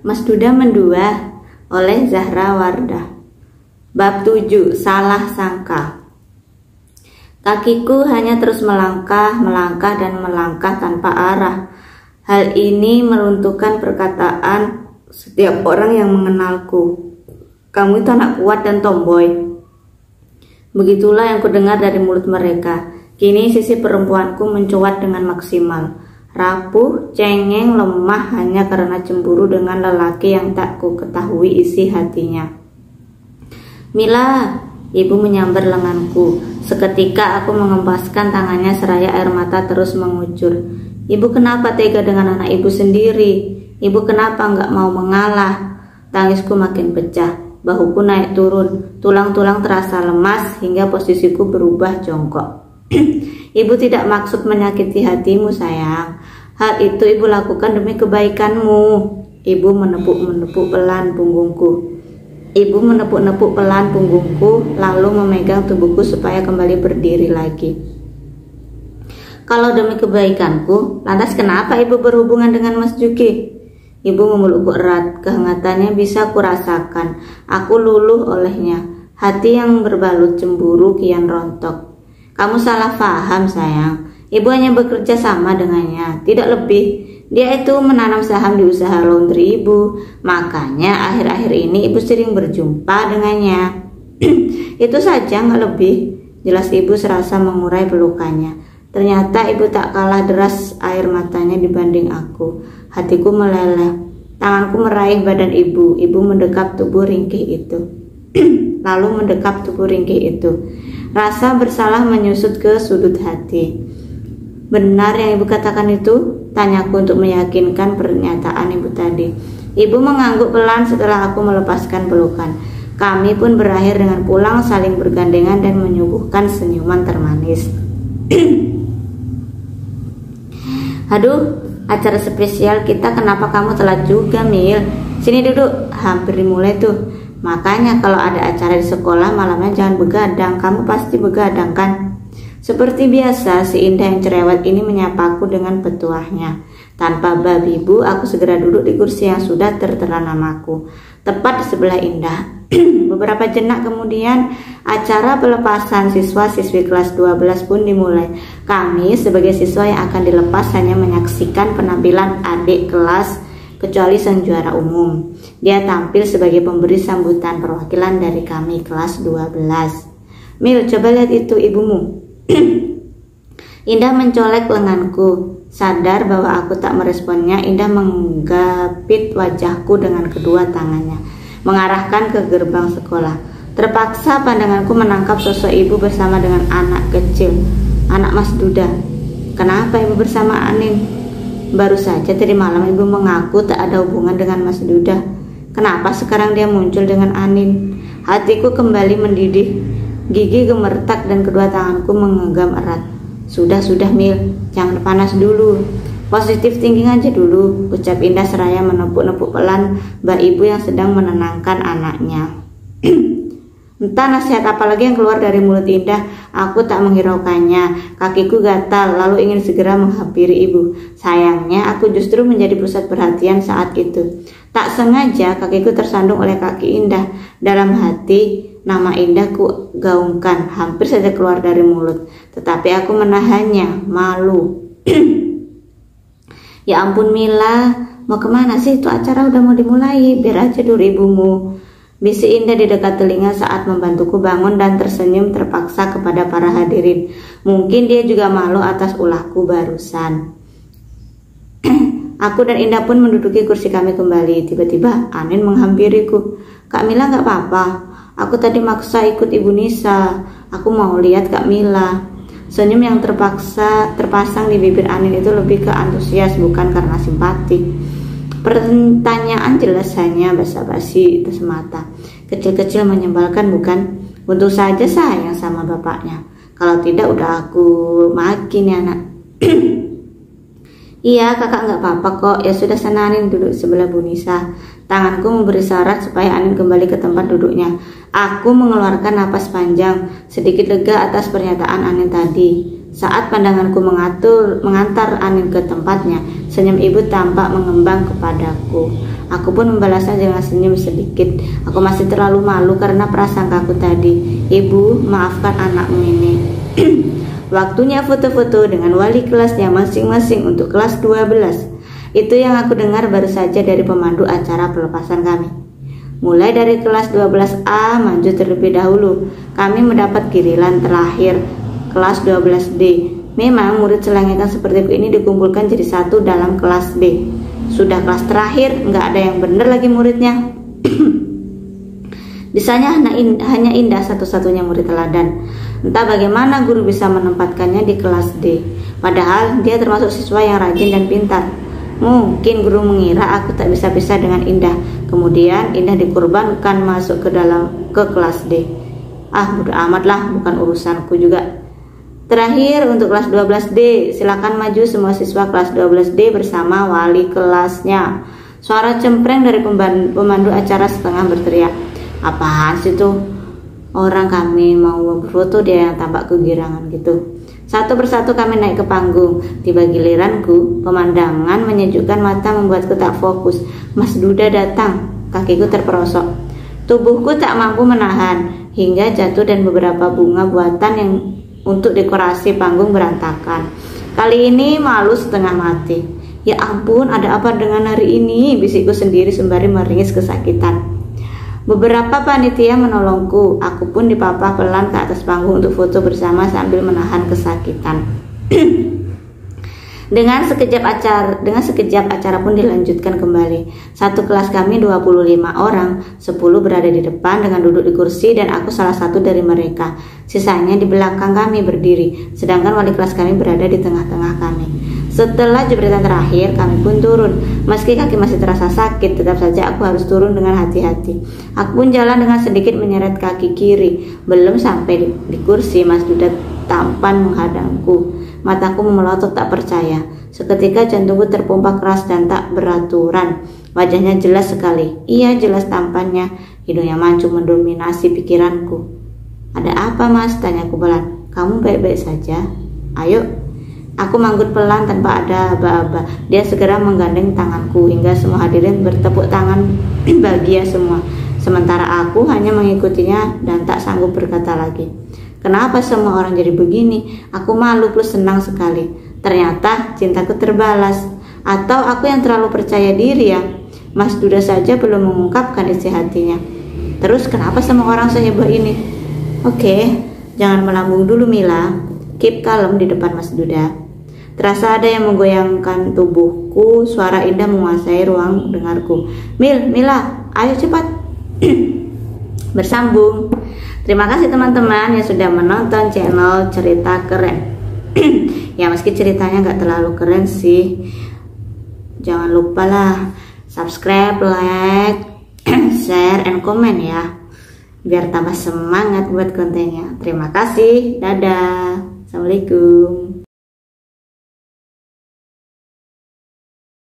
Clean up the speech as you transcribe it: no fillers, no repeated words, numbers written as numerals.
Mas Duda Mendua oleh Zahra Wardah. Bab 7. Salah sangka. Kakiku hanya terus melangkah dan melangkah tanpa arah. Hal ini meruntuhkan perkataan setiap orang yang mengenalku. Kamu itu anak kuat dan tomboy. Begitulah yang kudengar dari mulut mereka. Kini sisi perempuanku mencuat dengan maksimal. Rapuh, cengeng, lemah hanya karena cemburu dengan lelaki yang tak ku ketahui isi hatinya. Mila, ibu menyambar lenganku. Seketika aku mengempaskan tangannya seraya air mata terus mengucur. Ibu kenapa tega dengan anak ibu sendiri? Ibu kenapa nggak mau mengalah? Tangisku makin pecah, bahuku naik turun, tulang-tulang terasa lemas hingga posisiku berubah jongkok. Ibu tidak maksud menyakiti hatimu sayang. Hal itu ibu lakukan demi kebaikanmu. Ibu menepuk-menepuk pelan punggungku. Ibu menepuk-nepuk pelan punggungku lalu memegang tubuhku supaya kembali berdiri lagi. Kalau demi kebaikanku, lantas kenapa ibu berhubungan dengan Mas Juki? Ibu memelukku erat, kehangatannya bisa kurasakan. Aku luluh olehnya. Hati yang berbalut cemburu kian rontok. Kamu salah paham sayang. Ibu hanya bekerja sama dengannya, tidak lebih. Dia itu menanam saham di usaha laundry ibu. Makanya akhir-akhir ini ibu sering berjumpa dengannya. Itu saja, nggak lebih. Jelas ibu serasa mengurai pelukannya. Ternyata ibu tak kalah deras air matanya dibanding aku. Hatiku meleleh. Tanganku meraih badan ibu. Ibu mendekap tubuh ringkih itu. Lalu mendekap tubuh ringkih itu. Rasa bersalah menyusut ke sudut hati. Benar yang ibu katakan itu? Tanyaku untuk meyakinkan pernyataan ibu tadi. Ibu mengangguk pelan setelah aku melepaskan pelukan. Kami pun berakhir dengan pulang saling bergandengan dan menyuguhkan senyuman termanis. Aduh, acara spesial kita kenapa kamu telat juga, Mil? Sini duduk, hampir dimulai tuh. Makanya kalau ada acara di sekolah malamnya jangan begadang. Kamu pasti begadang kan? Seperti biasa, si Indah yang cerewet ini menyapaku dengan petuahnya. Tanpa babibu, aku segera duduk di kursi yang sudah tertera namaku, tepat di sebelah Indah. Beberapa jenak kemudian, acara pelepasan siswa-siswi kelas 12 pun dimulai. Kami sebagai siswa yang akan dilepas hanya menyaksikan penampilan adik kelas, kecuali sang juara umum. Dia tampil sebagai pemberi sambutan perwakilan dari kami kelas 12. Mil, coba lihat itu ibumu. Indah mencolek lenganku. Sadar bahwa aku tak meresponnya, Indah menggapit wajahku dengan kedua tangannya, mengarahkan ke gerbang sekolah. Terpaksa pandanganku menangkap sosok ibu bersama dengan anak kecil, anak Mas Duda. Kenapa ibu bersama Anin? Baru saja tadi malam ibu mengaku tak ada hubungan dengan Mas Duda. Kenapa sekarang dia muncul dengan Anin? Hatiku kembali mendidih. Gigi gemertak dan kedua tanganku menggenggam erat. Sudah Mil, jangan panas dulu. Positif thinking aja dulu, ucap Indah seraya menepuk-nepuk pelan mbak ibu yang sedang menenangkan anaknya. Entah nasihat apa lagi yang keluar dari mulut Indah, aku tak menghiraukannya. Kakiku gatal lalu ingin segera menghampiri ibu. Sayangnya aku justru menjadi pusat perhatian saat itu. Tak sengaja kakiku tersandung oleh kaki Indah. Dalam hati, nama Indah ku gaungkan, hampir saja keluar dari mulut. Tetapi aku menahannya, malu. Ya ampun Mila, mau kemana sih? Itu acara udah mau dimulai, biar aja dulu ibumu. Bisik Indah di dekat telinga saat membantuku bangun dan tersenyum terpaksa kepada para hadirin. Mungkin dia juga malu atas ulahku barusan. Aku dan Indah pun menduduki kursi kami kembali. Tiba-tiba Anin menghampiriku. Kak Mila gak apa-apa? Aku tadi maksa ikut Ibu Nisa. Aku mau lihat Kak Mila. Senyum yang terpasang di bibir Anin itu lebih ke antusias bukan karena simpati. Pertanyaan jelas hanya basa-basi itu semata. Kecil-kecil menyebalkan bukan? Untung saja sayang sama bapaknya. Kalau tidak udah aku makin ya nak. Iya kakak nggak apa-apa kok. Ya sudah sana Anin duduk sebelah Bu Nisa. Tanganku memberi syarat supaya Anin kembali ke tempat duduknya. Aku mengeluarkan napas panjang, sedikit lega atas pernyataan Anin tadi. Saat pandanganku mengantar Anin ke tempatnya, senyum ibu tampak mengembang kepadaku. Aku pun membalasnya dengan senyum sedikit. Aku masih terlalu malu karena prasangkaku tadi. Ibu, maafkan anakmu ini. Waktunya foto-foto dengan wali kelasnya masing-masing untuk kelas 12. Itu yang aku dengar baru saja dari pemandu acara pelepasan kami. Mulai dari kelas 12A maju terlebih dahulu. Kami mendapat giliran terakhir, kelas 12D. Memang murid selengekan sepertiku ini dikumpulkan jadi satu dalam kelas B. Sudah kelas terakhir, nggak ada yang bener lagi muridnya. Bisanya hanya Indah satu-satunya murid teladan. Entah bagaimana guru bisa menempatkannya di kelas D. Padahal dia termasuk siswa yang rajin dan pintar. Mungkin guru mengira aku tak bisa pisah dengan Indah. Kemudian Indah dikorbankan masuk ke kelas D. Bodo amat lah, bukan urusanku juga. Terakhir untuk kelas 12D, silakan maju semua siswa kelas 12D bersama wali kelasnya. Suara cempreng dari pemandu acara setengah berteriak. Apaan sih tuh? Orang kami mau berfoto, dia yang tampak kegirangan gitu. Satu persatu kami naik ke panggung. Tiba giliranku, pemandangan menyejukkan mata membuatku tak fokus. Mas Duda datang, kakiku terperosok. Tubuhku tak mampu menahan, hingga jatuh dan beberapa bunga buatan yang untuk dekorasi panggung berantakan. Kali ini malu setengah mati. Ya ampun, ada apa dengan hari ini? Bisikku sendiri sembari meringis kesakitan. Beberapa panitia menolongku. Aku pun dipapah pelan ke atas panggung untuk foto bersama sambil menahan kesakitan. Dengan sekejap acara pun dilanjutkan kembali. Satu kelas kami 25 orang, 10 berada di depan dengan duduk di kursi dan aku salah satu dari mereka. Sisanya di belakang kami berdiri, sedangkan wali kelas kami berada di tengah-tengah kami. Setelah jebritan terakhir, kami pun turun. Meski kaki masih terasa sakit, tetap saja aku harus turun dengan hati-hati. Aku pun jalan dengan sedikit menyeret kaki kiri. Belum sampai di kursi, Mas Duda tampan menghadangku. Mataku memelotot tak percaya. Seketika jantungku terpompa keras dan tak beraturan. Wajahnya jelas sekali. Iya, jelas tampannya. Hidungnya mancung mendominasi pikiranku. Ada apa, Mas? Tanyaku pelan. Kamu baik-baik saja? Ayo. Aku manggut pelan tanpa ada aba-aba. Dia segera menggandeng tanganku hingga semua hadirin bertepuk tangan bahagia semua. Sementara aku hanya mengikutinya dan tak sanggup berkata lagi. Kenapa semua orang jadi begini? Aku malu plus senang sekali. Ternyata cintaku terbalas. Atau aku yang terlalu percaya diri ya? Mas Duda saja belum mengungkapkan isi hatinya. Terus kenapa semua orang seheboh ini? Oke, jangan melambung dulu Mila. Keep kalem di depan Mas Duda. Terasa ada yang menggoyangkan tubuhku. Suara Indah menguasai ruang dengarku. Mila, ayo cepat. Bersambung. Terima kasih teman-teman yang sudah menonton channel Cerita Keren. Ya meski ceritanya nggak terlalu keren sih, jangan lupa lah subscribe, like, share, and komen ya, biar tambah semangat buat kontennya. Terima kasih, dadah, assalamualaikum.